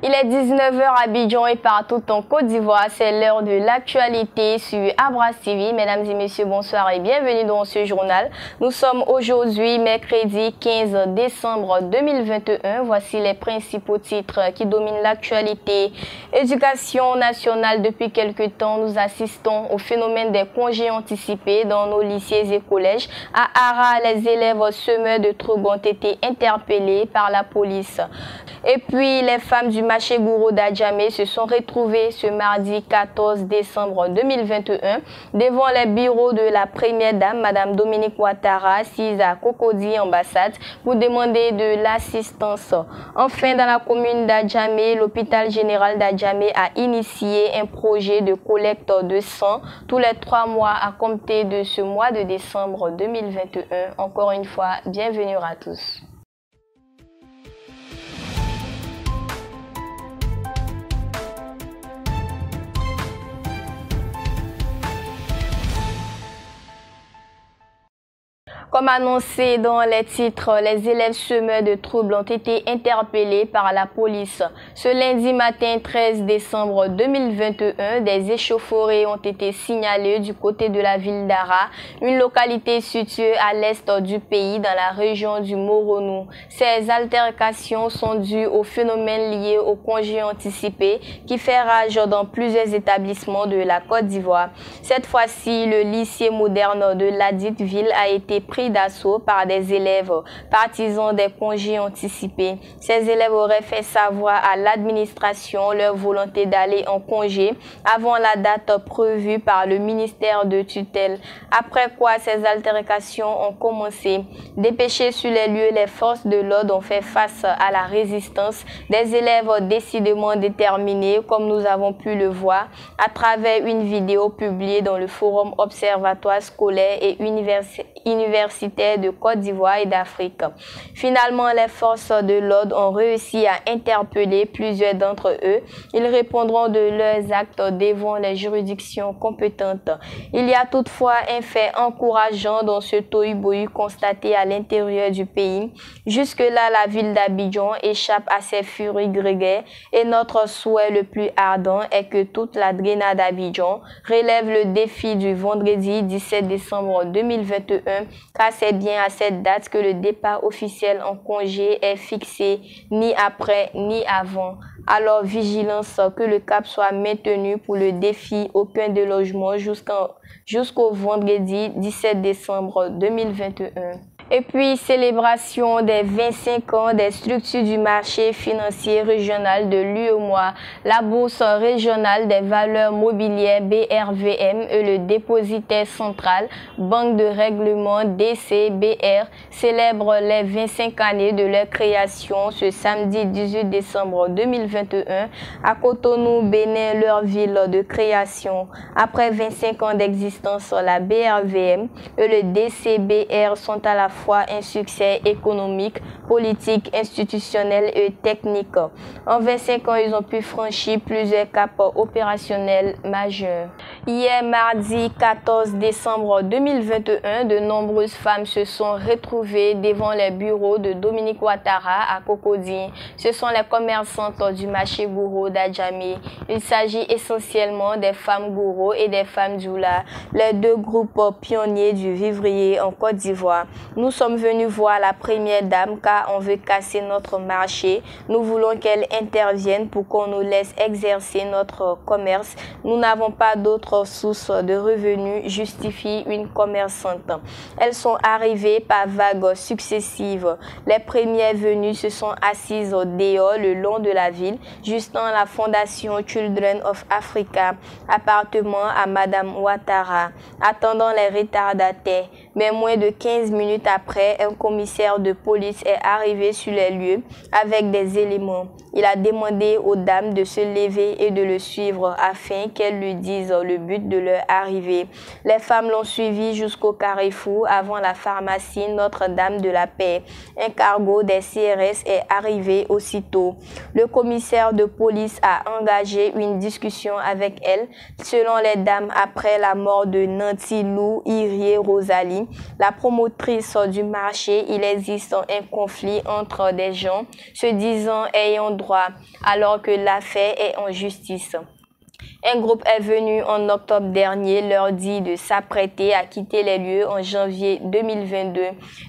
Il est 19 h à Abidjan et partout en Côte d'Ivoire. C'est l'heure de l'actualité sur Abras TV. Mesdames et messieurs, bonsoir et bienvenue dans ce journal. Nous sommes aujourd'hui mercredi 15 décembre 2021. Voici les principaux titres qui dominent l'actualité. Éducation nationale. Depuis quelques temps, nous assistons au phénomène des congés anticipés dans nos lycées et collèges. À Ara, les élèves semeurs de troubles ont été interpellés par la police. Et puis, les femmes du marché Gouro d'Adjamé se sont retrouvées ce mardi 14 décembre 2021 devant les bureaux de la première dame, Madame Dominique Ouattara, assise à Cocody ambassade, pour demander de l'assistance. Enfin, dans la commune d'Adjamé, l'hôpital général d'Adjamé a initié un projet de collecte de sang tous les 3 mois à compter de ce mois de décembre 2021. Encore une fois, bienvenue à tous. Comme annoncé dans les titres, les élèves semeurs de troubles ont été interpellés par la police. Ce lundi matin 13 décembre 2021, des échauffourées ont été signalées du côté de la ville d'Ara, une localité située à l'est du pays dans la région du Moronou. Ces altercations sont dues au phénomène lié au congé anticipé qui fait rage dans plusieurs établissements de la Côte d'Ivoire. Cette fois-ci, le lycée moderne de ladite ville a été pris d'assaut par des élèves partisans des congés anticipés. Ces élèves auraient fait savoir à l'administration leur volonté d'aller en congé avant la date prévue par le ministère de tutelle. Après quoi, ces altercations ont commencé. Dépêchés sur les lieux, les forces de l'ordre ont fait face à la résistance des élèves décidément déterminés, comme nous avons pu le voir à travers une vidéo publiée dans le forum Observatoire scolaire et universitaire de Côte d'Ivoire et d'Afrique. Finalement, les forces de l'ordre ont réussi à interpeller plusieurs d'entre eux. Ils répondront de leurs actes devant les juridictions compétentes. Il y a toutefois un fait encourageant dans ce tohu-bohu constaté à l'intérieur du pays. Jusque-là, la ville d'Abidjan échappe à ces furies grégaires et notre souhait le plus ardent est que toute la DRENA d'Abidjan relève le défi du vendredi 17 décembre 2021 car c'est bien à cette date que le départ officiel en congé est fixé, ni après ni avant. Alors vigilance que le cap soit maintenu pour le défi aucun délogement jusqu'au vendredi 17 décembre 2021. Et puis, célébration des 25 ans des structures du marché financier régional de l'UEMOA, la Bourse régionale des valeurs mobilières BRVM et le dépositaire central, Banque de règlement DCBR, célèbrent les 25 années de leur création ce samedi 18 décembre 2021 à Cotonou, Bénin, leur ville de création. Après 25 ans d'existence, la BRVM et le DCBR sont à la fois un succès économique, politique, institutionnel et technique. En 25 ans, ils ont pu franchir plusieurs caps opérationnels majeurs. Hier, mardi 14 décembre 2021, de nombreuses femmes se sont retrouvées devant les bureaux de Dominique Ouattara à Cocody. Ce sont les commerçantes du marché Gouro d'Adjamé. Il s'agit essentiellement des femmes Gouro et des femmes Djoula, les deux groupes pionniers du vivrier en Côte d'Ivoire. Nous sommes venus voir la première dame car on veut casser notre marché. Nous voulons qu'elle intervienne pour qu'on nous laisse exercer notre commerce. Nous n'avons pas d'autres sources de revenus justifie une commerçante. Elles sont arrivées par vagues successives. Les premières venues se sont assises au dehors le long de la ville, juste dans la fondation Children of Africa, appartement à Madame Ouattara, attendant les retardataires. Mais moins de 15 minutes après, un commissaire de police est arrivé sur les lieux avec des éléments. Il a demandé aux dames de se lever et de le suivre afin qu'elles lui disent le but de leur arrivée. Les femmes l'ont suivi jusqu'au carrefour avant la pharmacie Notre-Dame de la Paix. Un cargo des CRS est arrivé aussitôt. Le commissaire de police a engagé une discussion avec elle. Selon les dames, après la mort de Nanti Lou Irié Rosalie, la promotrice du marché, il existe un conflit entre des gens se disant ayant droit alors que l'affaire est en justice. Un groupe est venu en octobre dernier leur dit de s'apprêter à quitter les lieux en janvier 2022.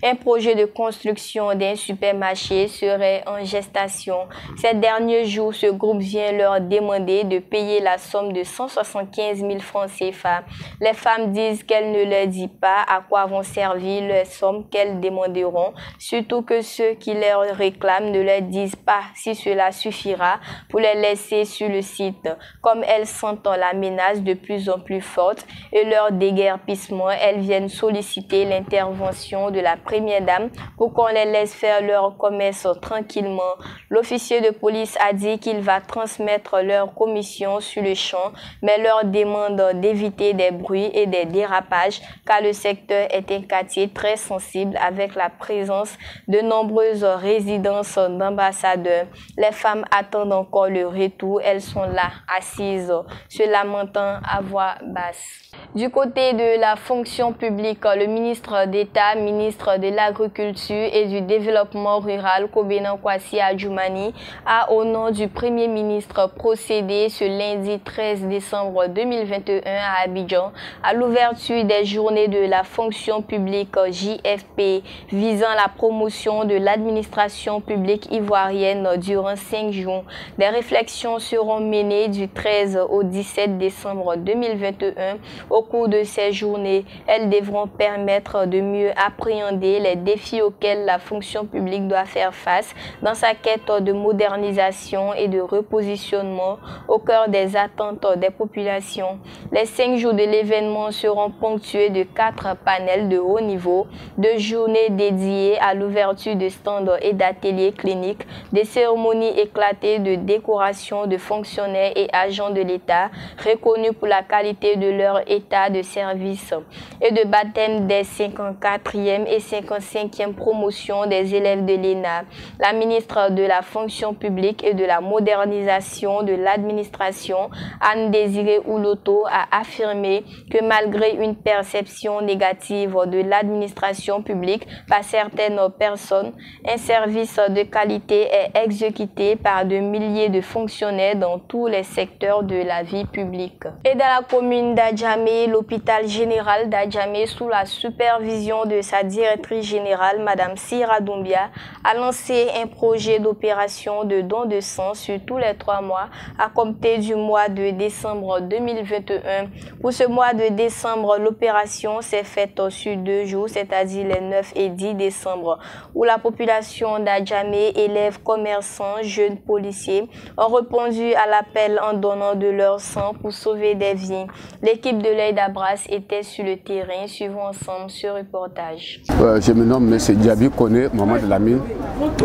Un projet de construction d'un supermarché serait en gestation. Ces derniers jours, ce groupe vient leur demander de payer la somme de 175 000 francs CFA. Les femmes disent qu'elles ne leur disent pas à quoi vont servir les sommes qu'elles demanderont, surtout que ceux qui les réclament ne leur disent pas si cela suffira pour les laisser sur le site. Comme elles sentent la menace de plus en plus forte et leur déguerpissement, elles viennent solliciter l'intervention de la première dame pour qu'on les laisse faire leur commerce tranquillement. L'officier de police a dit qu'il va transmettre leur commission sur le champ, mais leur demande d'éviter des bruits et des dérapages car le secteur est un quartier très sensible avec la présence de nombreuses résidences d'ambassadeurs. Les femmes attendent encore le retour, elles sont là, assises, se lamentant à voix basse. Du côté de la fonction publique, le ministre d'État, ministre de l'Agriculture et du Développement rural, Kobena Kwasi Adjoumani, a au nom du Premier ministre procédé ce lundi 13 décembre 2021 à Abidjan à l'ouverture des journées de la fonction publique JFP visant la promotion de l'administration publique ivoirienne durant 5 jours. Des réflexions seront menées du 13 au 17 décembre 2021. Au cours de ces journées, elles devront permettre de mieux appréhender les défis auxquels la fonction publique doit faire face dans sa quête de modernisation et de repositionnement au cœur des attentes des populations. Les 5 jours de l'événement seront ponctués de 4 panels de haut niveau, 2 journées dédiées à l'ouverture de stands et d'ateliers cliniques, des cérémonies éclatées de décoration de fonctionnaires et agents de l'État reconnus pour la qualité de leur état de service et de baptême des 54e et 55e promotions des élèves de l'ENA. La ministre de la fonction publique et de la modernisation de l'administration, Anne-Désirée Ouloto, a affirmé que malgré une perception négative de l'administration publique par certaines personnes, un service de qualité est exécuté par de milliers de fonctionnaires dans tous les secteurs de la vie publique. Et dans la commune d'Adjamé, l'hôpital général d'Adjamé, sous la supervision de sa directrice générale, Madame Sira Doumbia, a lancé un projet d'opération de don de sang sur tous les 3 mois à compter du mois de décembre 2021. Pour ce mois de décembre, l'opération s'est faite sur 2 jours, c'est-à-dire les 9 et 10 décembre, où la population d'Adjamé, élèves, commerçants, jeunes policiers, ont répondu à l'appel en donnant de leur sang pour sauver des vies. L'équipe de l'œil d'Abras était sur le terrain. Suivons ensemble ce reportage. Je me nomme M. Diaby Kone, Mohamed Lamine,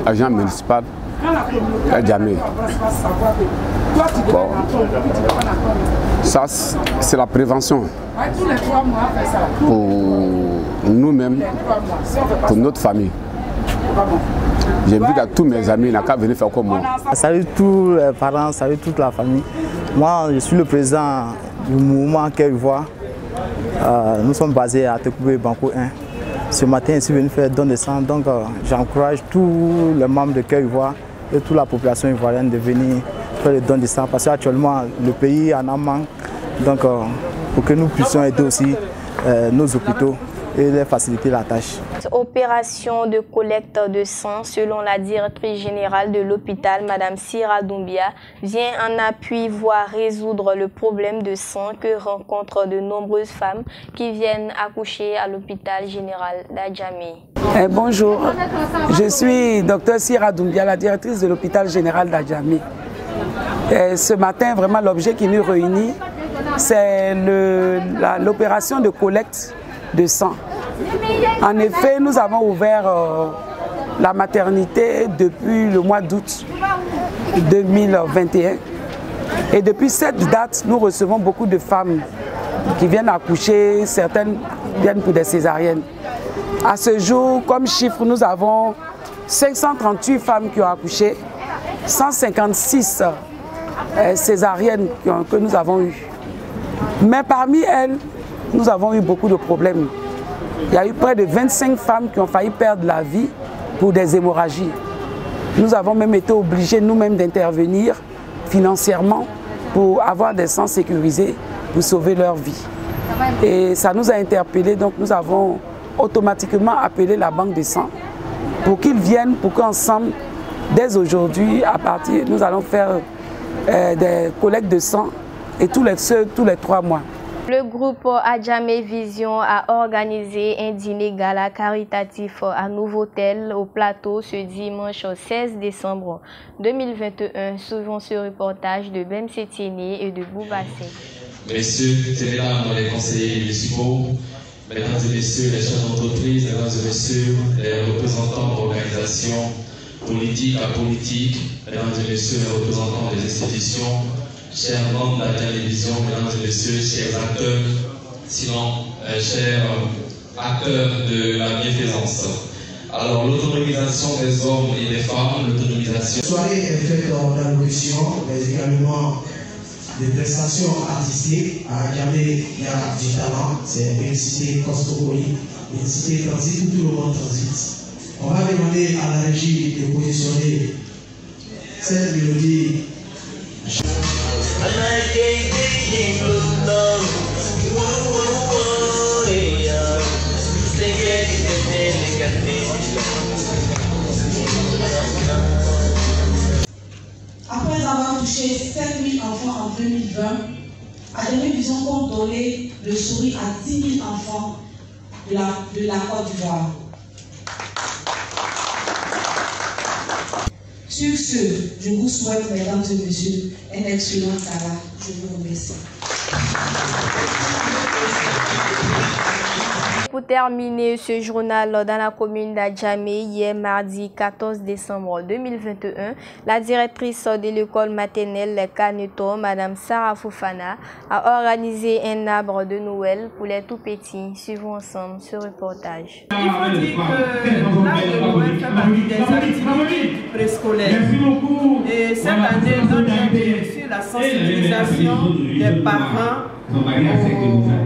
agent municipal d'Adjamé. Bon. Ça, c'est la prévention pour nous-mêmes, pour notre famille. J'invite à tous mes amis à venir faire comme moi. Salut tous les parents, salut toute la famille. Moi, je suis le président du mouvement Cœur Ivoire. Nous sommes basés à Tekoubé Banco 1. Ce matin, je suis venu faire don de sang, donc j'encourage tous les membres de Cœur Ivoire et toute la population ivoirienne de venir faire le don de sang parce qu'actuellement le pays en a manque. Donc pour que nous puissions aider aussi nos hôpitaux et leur faciliter la tâche. Opération de collecte de sang, selon la directrice générale de l'hôpital, Madame Sira Doumbia, vient en appui, voire résoudre le problème de sang que rencontrent de nombreuses femmes qui viennent accoucher à l'hôpital général d'Adjamé. Bonjour, je suis Dr Sira Doumbia, la directrice de l'hôpital général d'Adjamé. Ce matin, vraiment, l'objet qui nous réunit, c'est l'opération de collecte de sang. En effet, nous avons ouvert la maternité depuis le mois d'août 2021. Et depuis cette date, nous recevons beaucoup de femmes qui viennent accoucher, certaines viennent pour des césariennes. À ce jour, comme chiffre, nous avons 538 femmes qui ont accouché, 156 césariennes que nous avons eues. Mais parmi elles, nous avons eu beaucoup de problèmes. Il y a eu près de 25 femmes qui ont failli perdre la vie pour des hémorragies. Nous avons même été obligés nous-mêmes d'intervenir financièrement pour avoir des sangs sécurisés pour sauver leur vie. Et ça nous a interpellés, donc nous avons automatiquement appelé la banque de sang pour qu'ils viennent, pour qu'ensemble, dès aujourd'hui, nous allons faire des collectes de sang et tous les 3 mois. Le groupe Adjamé Vision a organisé un dîner gala caritatif à Nouveau-Tel au plateau ce dimanche 16 décembre 2021. Suivons ce reportage de Bem Sétieni et de Boubassé. Messieurs, mesdames, les conseillers municipaux, mesdames et messieurs, les chefs d'entreprise, mesdames et messieurs, les représentants d'organisations politiques, apolitiques, mesdames et messieurs, les représentants des institutions, chers membres de la télévision, mesdames et messieurs, chers acteurs, sinon chers acteurs de la bienfaisance. Alors, l'autonomisation des hommes et des femmes, l'autonomisation. La soirée est faite d'allocution, mais également des prestations artistiques. À Adjamé, il y a du talent, c'est une cité cosmopolite, une cité transit, tout le monde transite. On va demander à la régie de positionner cette mélodie. Après avoir touché 7000 enfants en 2020, Adjamé Vision compte donner le sourire à 10 000 enfants de la Côte d'Ivoire. Sur ce, je vous souhaite, mesdames et messieurs, un excellent gala. Je vous remercie. Pour terminer ce journal dans la commune d'Adjamé, hier mardi 14 décembre 2021, la directrice de l'école maternelle Caneton, Madame Sarah Fofana, a organisé un arbre de Noël pour les tout-petits. Suivons ensemble ce reportage. Il faut dire que l'arbre de Noël fait partie des activités préscolaires. Et cette année, notre objectif sur la sensibilisation des parents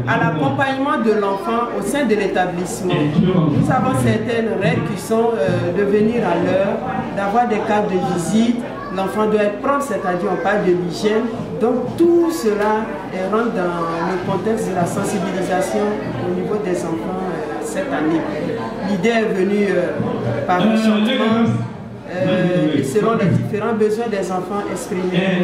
à l'accompagnement de l'enfant au sein de l'établissement. Nous avons certaines règles qui sont de venir à l'heure, d'avoir des cartes de visite, l'enfant doit être propre, c'est-à-dire on parle de l'hygiène. Donc tout cela rentre dans le contexte de la sensibilisation au niveau des enfants cette année. L'idée est venue par le changement et selon les différents besoins des enfants exprimés.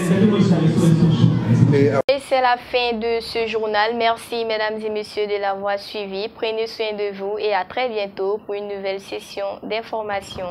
Et c'est la fin de ce journal. Merci mesdames et messieurs de l'avoir suivi. Prenez soin de vous et à très bientôt pour une nouvelle session d'information.